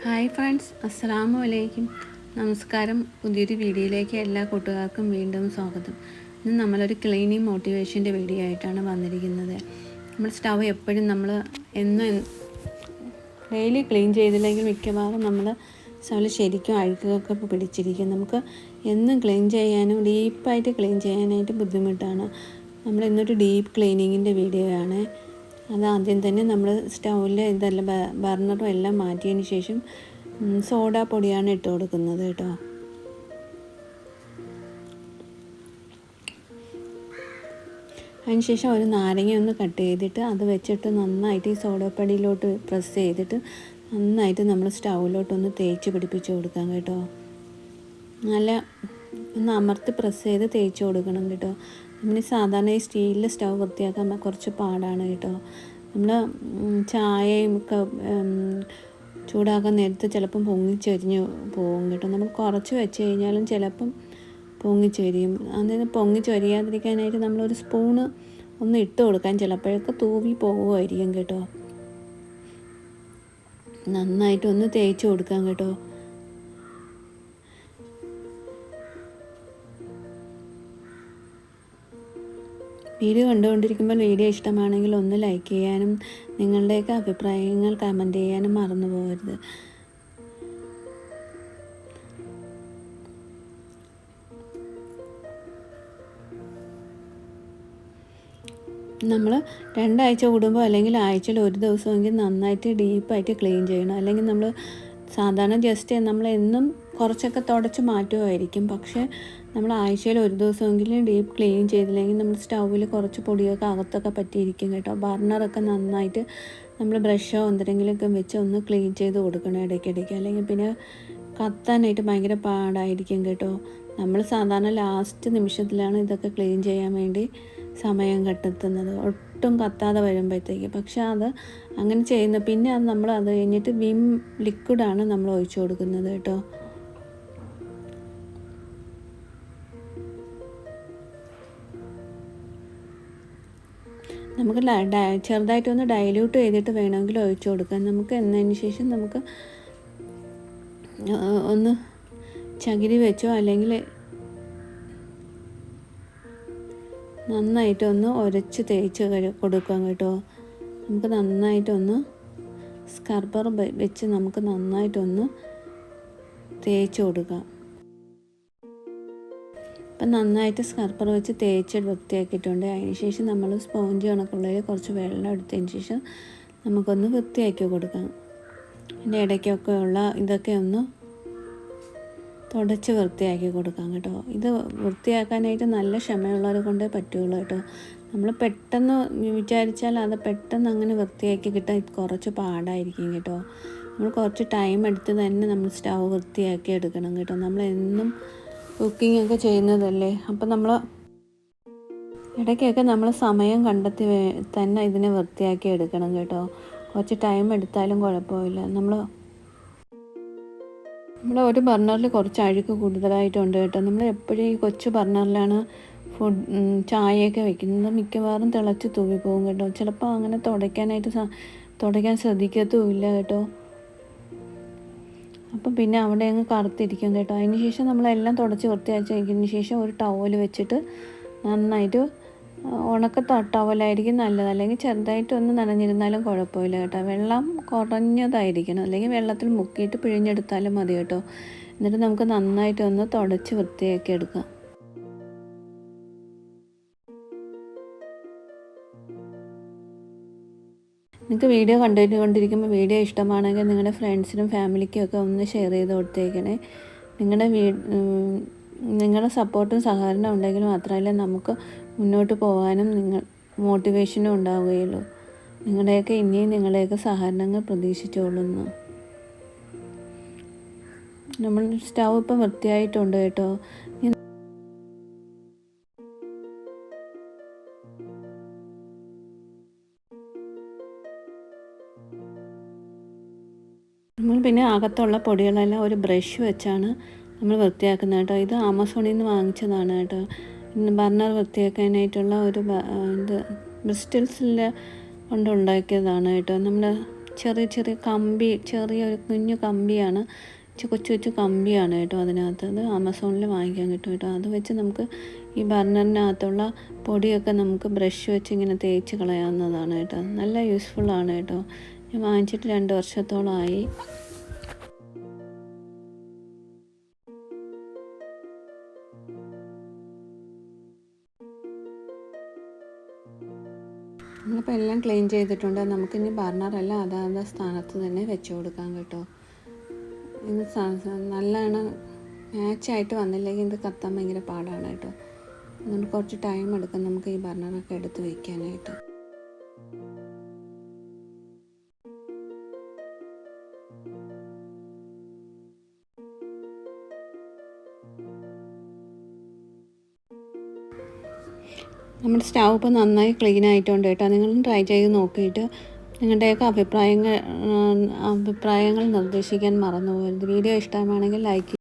Hi friends, അസ്സലാമു അലൈക്കും. നമസ്കാരം. പുതിയൊരു വീഡിയോയിലേക്ക് എല്ലാ കൂട്ടുകാർക്കും വീണ്ടും സ്വാഗതം. ഇന്ന് നമ്മളൊരു ക്ലീനിങ് മോട്ടിവേഷൻ്റെ വീഡിയോ ആയിട്ടാണ് വന്നിരിക്കുന്നത്. നമ്മൾ സ്റ്റവ് എപ്പോഴും നമ്മൾ എന്നും ഡെയിലി ക്ലീൻ ചെയ്തില്ലെങ്കിൽ മിക്കവാറും നമ്മൾ സ്റ്റവിൽ ശരിക്കും അഴുക്കൊക്കെ പിടിച്ചിരിക്കും. നമുക്ക് എന്നും ക്ലീൻ ചെയ്യാനും ഡീപ്പായിട്ട് ക്ലീൻ ചെയ്യാനായിട്ട് ബുദ്ധിമുട്ടാണ്. നമ്മൾ ഇന്നൊരു ഡീപ്പ് ക്ലീനിങ്ങിൻ്റെ വീഡിയോ ആണ്. അതാദ്യം തന്നെ നമ്മൾ സ്റ്റൗവിലെ ഇതെല്ലാം ബർണറും എല്ലാം മാറ്റിയതിന് ശേഷം സോഡാ പൊടിയാണ് ഇട്ട് കൊടുക്കുന്നത് കേട്ടോ. അതിനുശേഷം ഒരു നാരങ്ങ ഒന്ന് കട്ട് ചെയ്തിട്ട് അത് വെച്ചിട്ട് നന്നായിട്ട് ഈ സോഡാപ്പൊടിയിലോട്ട് പ്രസ് ചെയ്തിട്ട് നന്നായിട്ട് നമ്മൾ സ്റ്റൗവിലോട്ടൊന്ന് തേച്ച് പിടിപ്പിച്ച് കൊടുക്കാം കേട്ടോ. നല്ല ഒന്ന് അമർത്തി പ്രസ് ചെയ്ത് തേച്ച് കൊടുക്കണം കേട്ടോ. നമ്മൾ സാധാരണ ഈ സ്റ്റീലിലെ സ്റ്റവ് വൃത്തിയാക്കാൻ കുറച്ച് പാടാണ് കേട്ടോ. നമ്മൾ ചായയും ഒക്കെ ചൂടാക്കാൻ നേരത്ത് ചിലപ്പം പൊങ്ങിച്ചെരിഞ്ഞ് പോകും കേട്ടോ. നമ്മൾ കുറച്ച് വെച്ച് കഴിഞ്ഞാലും ചിലപ്പം പൊങ്ങിച്ചെരിയും. അതായത് പൊങ്ങിച്ചൊരിയാതിരിക്കാനായിട്ട് നമ്മളൊരു സ്പൂണ് ഒന്ന് ഇട്ട് കൊടുക്കാൻ ചിലപ്പോഴൊക്കെ തൂവി പോകുമായിരിക്കും കേട്ടോ. നന്നായിട്ടൊന്ന് തേച്ച് കൊടുക്കാം കേട്ടോ. വീഡിയോ കണ്ടുകൊണ്ടിരിക്കുമ്പോൾ വീഡിയോ ഇഷ്ടമാണെങ്കിൽ ഒന്ന് ലൈക്ക് ചെയ്യാനും നിങ്ങളുടെയൊക്കെ അഭിപ്രായങ്ങൾ കമൻറ്റ് ചെയ്യാനും മറന്നു പോകരുത്. നമ്മൾ 2 ആഴ്ച കൂടുമ്പോൾ അല്ലെങ്കിൽ ആഴ്ചയിൽ ഒരു ദിവസമെങ്കിൽ നന്നായിട്ട് ഡീപ്പായിട്ട് ക്ലീൻ ചെയ്യണം. അല്ലെങ്കിൽ നമ്മൾ സാധാരണ ജസ്റ്റ് നമ്മളെന്നും കുറച്ചൊക്കെ തുടച്ച് മാറ്റുമായിരിക്കും. പക്ഷേ നമ്മൾ ആഴ്ചയിൽ ഒരു ദിവസമെങ്കിലും ഡീപ്പ് ക്ലീൻ ചെയ്തില്ലെങ്കിൽ നമ്മൾ സ്റ്റൗവിൽ കുറച്ച് പൊടിയൊക്കെ അകത്തൊക്കെ പറ്റിയിരിക്കും കേട്ടോ. ബർണറൊക്കെ നന്നായിട്ട് നമ്മൾ ബ്രഷോ എന്തെങ്കിലുമൊക്കെ വെച്ച് ഒന്ന് ക്ലീൻ ചെയ്ത് കൊടുക്കണം ഇടയ്ക്കിടയ്ക്ക്. അല്ലെങ്കിൽ പിന്നെ കത്താനായിട്ട് ഭയങ്കര പാടായിരിക്കും കേട്ടോ. നമ്മൾ സാധാരണ ലാസ്റ്റ് നിമിഷത്തിലാണ് ഇതൊക്കെ ക്ലീൻ ചെയ്യാൻ വേണ്ടി സമയം കണ്ടെത്തുന്നത്, ഒട്ടും കത്താതെ വരുമ്പോഴത്തേക്ക്. പക്ഷെ അത് അങ്ങനെ ചെയ്യുന്ന പിന്നെ അത് നമ്മൾ അത് കഴിഞ്ഞിട്ട് വിം ലിക്വിഡാണ് നമ്മൾ ഒഴിച്ചു കൊടുക്കുന്നത് കേട്ടോ. നമുക്ക് ചെറുതായിട്ടൊന്ന് ഡൈല്യൂട്ട് ചെയ്തിട്ട് വേണമെങ്കിൽ ഒഴിച്ചു കൊടുക്കാം. നമുക്ക് എന്നതിന് ശേഷം നമുക്ക് ഒന്ന് ചകിരി വെച്ചോ അല്ലെങ്കിൽ നന്നായിട്ടൊന്ന് ഉരച്ച് തേച്ച് കൊടുക്കാം കേട്ടോ. നമുക്ക് നന്നായിട്ടൊന്ന് സ്ക്രബ്ബർ വെച്ച് നമുക്ക് നന്നായിട്ടൊന്ന് തേച്ച് കൊടുക്കാം. അപ്പം നന്നായിട്ട് സ്ക്രബ്ബർ വെച്ച് തേച്ച് വൃത്തിയാക്കിയിട്ടുണ്ട്. അതിന് ശേഷം നമ്മൾ സ്പോഞ്ച് കണക്കുള്ളതിൽ കുറച്ച് വെള്ളം എടുത്തതിന് ശേഷം നമുക്കൊന്ന് വൃത്തിയാക്കി കൊടുക്കാം. അതിൻ്റെ ഇടയ്ക്കൊക്കെ ഉള്ള ഇതൊക്കെ ഒന്ന് തുടച്ച് വൃത്തിയാക്കി കൊടുക്കാം കേട്ടോ. ഇത് വൃത്തിയാക്കാനായിട്ട് നല്ല ക്ഷമയുള്ളവരെ കൊണ്ടേ പറ്റുള്ളൂ കേട്ടോ. നമ്മൾ പെട്ടെന്ന് വിചാരിച്ചാൽ അത് പെട്ടെന്ന് അങ്ങനെ വൃത്തിയാക്കി കിട്ടാൻ കുറച്ച് പാടായിരിക്കും കേട്ടോ. നമ്മൾ കുറച്ച് ടൈം എടുത്ത് തന്നെ നമ്മൾ സ്റ്റവ് വൃത്തിയാക്കി എടുക്കണം കേട്ടോ. നമ്മളെന്നും കുക്കിംഗ് ഒക്കെ ചെയ്യുന്നതല്ലേ. അപ്പം നമ്മൾ ഇടയ്ക്കൊക്കെ നമ്മൾ സമയം കണ്ടെത്തി തന്നെ ഇതിനെ വൃത്തിയാക്കി എടുക്കണം കേട്ടോ. കുറച്ച് ടൈം എടുത്താലും കുഴപ്പമില്ല. നമ്മൾ ഒരു ബർണറിൽ കുറച്ച് അഴുക്ക് കൂടുതലായിട്ടുണ്ട് കേട്ടോ. നമ്മൾ എപ്പോഴും ഈ കൊച്ചു ബർണറിലാണ് ചായയൊക്കെ വെക്കുന്നത്. മിക്കവാറും തിളച്ച് തൂവിപ്പോകും കേട്ടോ. ചിലപ്പോൾ അങ്ങനെ തുടയ്ക്കാൻ ശ്രദ്ധിക്കത്തുമില്ല കേട്ടോ. അപ്പം പിന്നെ അവിടെ അങ്ങ് കറുത്തിരിക്കും കേട്ടോ. അതിന് ശേഷം നമ്മളെല്ലാം തുടച്ച് വൃത്തിയാക്കി വയ്ക്കുന്നതിന് ശേഷം ഒരു ടവൽ വെച്ചിട്ട് നന്നായിട്ട് ഉണക്ക ടവലായിരിക്കും നല്ലത്. അല്ലെങ്കിൽ ചെറുതായിട്ടൊന്ന് നനഞ്ഞിരുന്നാലും കുഴപ്പമില്ല കേട്ടോ. വെള്ളം കുറഞ്ഞതായിരിക്കണം, അല്ലെങ്കിൽ വെള്ളത്തിൽ മുക്കിയിട്ട് പിഴിഞ്ഞെടുത്താലും മതി കേട്ടോ. എന്നിട്ട് നമുക്ക് നന്നായിട്ടൊന്ന് തുടച്ച് വൃത്തിയാക്കി എടുക്കാം. നിങ്ങൾക്ക് വീഡിയോ കണ്ടുകൊണ്ടിരിക്കുമ്പോൾ വീഡിയോ ഇഷ്ടമാണെങ്കിൽ നിങ്ങളുടെ ഫ്രണ്ട്സിനും ഫാമിലിക്കും ഒക്കെ ഒന്ന് ഷെയർ ചെയ്ത് കൊടുത്തേക്കണേ. നിങ്ങളുടെ സപ്പോർട്ടും സഹകരണം ഉണ്ടെങ്കിൽ മാത്രമല്ലേ നമുക്ക് മുന്നോട്ട് പോകാനും മോട്ടിവേഷനും ഉണ്ടാവുകയുള്ളൂ. നിങ്ങളുടെയൊക്കെ സഹകരണങ്ങൾ പ്രതീക്ഷിച്ചോളുന്നു. നമ്മൾ സ്റ്റവ് ഇപ്പം വൃത്തിയായിട്ടുണ്ട് കേട്ടോ. നമ്മൾ പിന്നെ അകത്തുള്ള പൊടികളെല്ലാം ഒരു ബ്രഷ് വെച്ചാണ് നമ്മൾ വൃത്തിയാക്കുന്നത് കേട്ടോ. ഇത് ആമസോണിൽ നിന്ന് വാങ്ങിച്ചതാണ് കേട്ടോ. ബർണർ വൃത്തിയാക്കാനായിട്ടുള്ള ഒരു ഇത് ബ്രിസ്റ്റൽസിൽ കൊണ്ടുണ്ടാക്കിയതാണ് കേട്ടോ. നമ്മൾ ചെറിയ ചെറിയ കമ്പി, ചെറിയൊരു കുഞ്ഞു കമ്പിയാണ്, കൊച്ചു കൊച്ചു കമ്പിയാണ് കേട്ടോ അതിനകത്ത്. അത് ആമസോണിൽ വാങ്ങിക്കാൻ കിട്ടും കേട്ടോ. അത് വെച്ച് നമുക്ക് ഈ ബർണറിനകത്തുള്ള പൊടിയൊക്കെ നമുക്ക് ബ്രഷ് വെച്ച് ഇങ്ങനെ തേച്ച് കളയാവുന്നതാണ് കേട്ടോ. നല്ല യൂസ്ഫുള്ളാണ് കേട്ടോ. ഞാൻ വാങ്ങിച്ചിട്ട് 2 വർഷത്തോളമായി. നമ്മളിപ്പോൾ എല്ലാം ക്ലീൻ ചെയ്തിട്ടുണ്ട്. നമുക്കിനി ബർണറെല്ലാം അതാത് സ്ഥാനത്ത് തന്നെ വെച്ച് കൊടുക്കാം കേട്ടോ. ഇത് നല്ലോണം മാച്ചായിട്ട് വന്നില്ലെങ്കിൽ ഇത് കത്താൻ ഭയങ്കര പാടാണ് കേട്ടോ. അതുകൊണ്ട് കുറച്ച് ടൈം എടുക്കും നമുക്ക് ഈ ബർണറൊക്കെ എടുത്ത് വയ്ക്കാനായിട്ട്. നമ്മുടെ സ്റ്റൗ ഇപ്പോൾ നന്നായി ക്ലീൻ ആയിട്ടുണ്ട് കേട്ടോ. നിങ്ങളും ട്രൈ ചെയ്ത് നോക്കിയിട്ട് നിങ്ങളുടെയൊക്കെ അഭിപ്രായങ്ങൾ നിർദ്ദേശിക്കാൻ മറന്നു പോകരുത്. വീഡിയോ ഇഷ്ടമാണെങ്കിൽ ലൈക്ക്